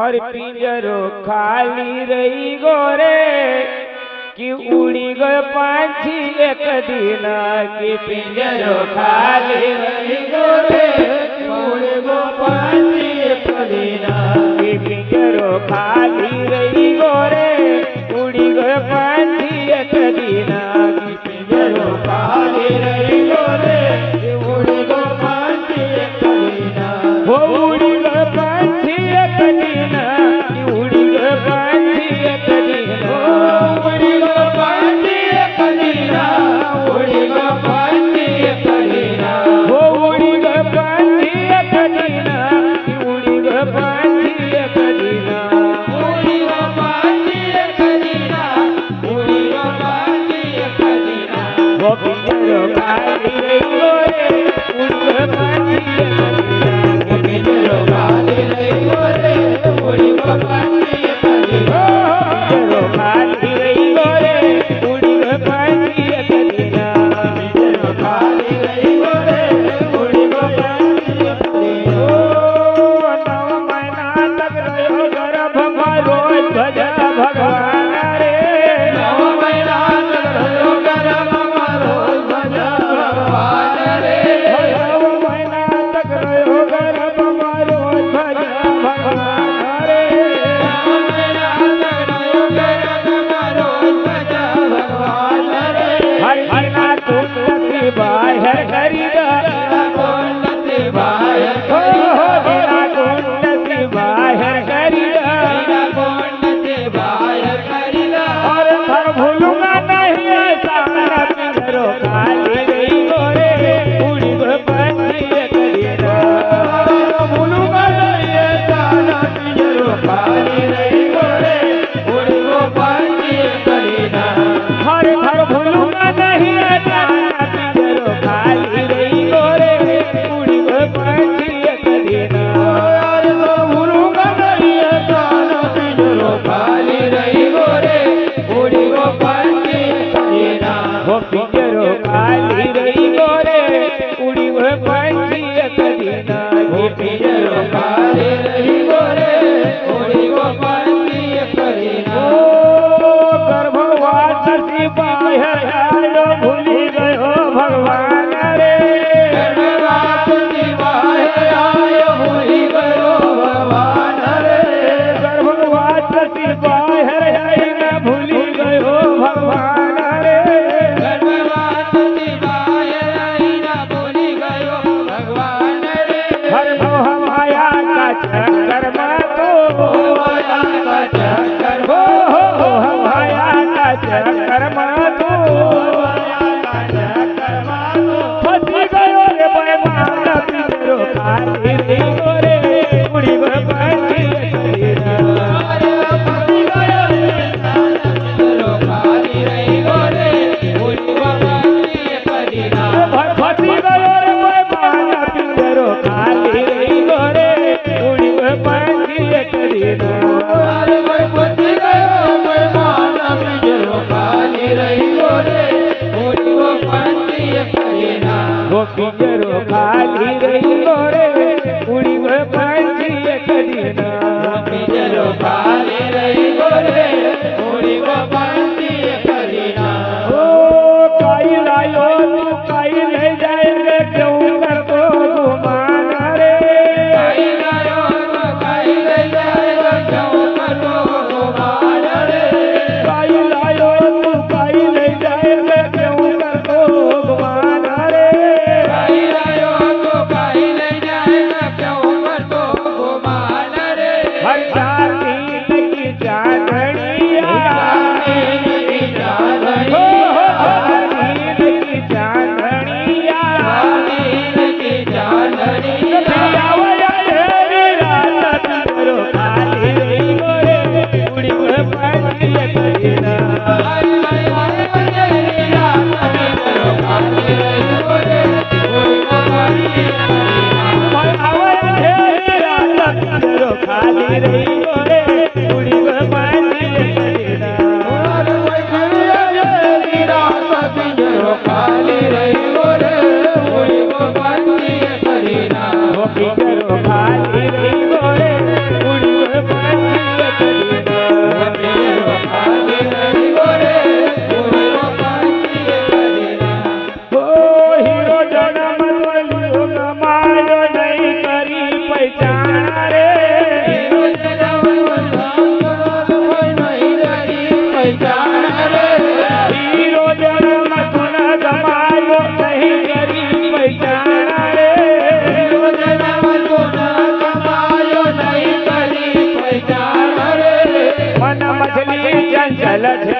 हर पिंजरो खाली रही गोरे कि उड़ी गए पांछी एक दिन कि पिंजरो खाली रही गोरे उड़ी गो पांछी एक दिन कि पिंजरो खाली रही गोरे उड़ी गए पांछी एक दिन कि पिंजरो खाली रही गोरे उड़ी गो पांछी एक दिन वो उड़ी गए पांछी एक दिन कि उड़ी गए पांछी एक दिन उड़ी गए पांछी एक दिन उड़ी गए पांछी एक दिन वो उड़ी गए पांछी एक दिन कि उड़ी गए पांछी एक दिन उड़ी गए पांछी एक दिन उड़ी गए पांछी एक दिन वो पिंजरो खाली रही गोरे उड़ी गए पांछी एक दिन वो पिंजरो खाली रही गोरे उड़ी गए पांछी एक दिन पिंजरो खाली रही गोरे उड़ी गए पांछी एक दिन पिंजरो खाली रही गोरे उड़ी गए पांछी एक दिन ओ 9 महीना तक रहो गर्भ में रोज भजा भगवान रे 9 महीना तक रहो गर्भ में रोज भजा भगवान रे 9 महीना तक रहो गर्भ में रोज भजा भगवान रे 9 महीना तक रहो गर्भ में रोज भजा भगवान रे हर महीना तुम नसी बाहर खरीदा कौन नसी बाहर खरीदा कौन नसी बाहर खरीदा कौन नसी बाहर खरीदा और थर भूलूंगा नहीं ऐसा मेरा पिंजरो खाली रही गोरे उड़ी गए पांछी एक दिन भूलूंगा नहीं ऐसा मेरा पिंजरो खाली रही गोरे उड़ी गए पांछी एक दिन हर थर भूलूंगा नहीं ऐसा मेरा पिंजरो खाली रही गोरे उड़ी गए पांछी एक दिन भूलूंगा नहीं ऐसा मेरा पिंजरो खाली रही गोरे उड़ी गए पांछी एक दिन वो पिंजरो खाली रही गोरे उड़ी गए पांछी एक दिन वो पिंजरो खाली रही गोरे उड़ी गए पांछी एक दिन ओ गर्भवास से बाहर आयो भूली गयो भगवान रे गर्भवास से बाहर आयो भूली गयो भगवान रे गर्भवास से बाहर आयो भूली गयो भगवान रे गर्भवास से बाहर आयो भूली गयो भगवान रे हर मोह माया का चक्कर में तो माया का चक्कर हो माया का चक्कर में तो माया का चक्कर में तो फंसी गयो रे बेईमान पिंजरो खाली रही गोरे उड़ी गए पांछी एक दिन अरे फंसी गयो रे पिंजरो खाली रही गोरे उड़ी गए पांछी एक दिन फंसी गयो रे बेईमान पिंजरो खाली रही गोरे उड़ी गए पांछी एक दिन अरे फंसी गयो बेईमान पिंजरो खाली रही गोरे उड़ी गए पांछी एक दिन वो पिंजरो खाली रही गोरे उड़ी गए पांछी एक दिन पिंजरो खाली रही गोरे उड़ी गए पांछी एक दिन ओ काई लायो तू काई ले जाएंगे क्यों कर दो गुमान रे काई लायो तू काई ले जाएगा क्यों कर दो गुमान रे काई लायो तू काई ले जाएगा क्यों कर दो गुमान रे काई लायो तू काई ले હાલ છે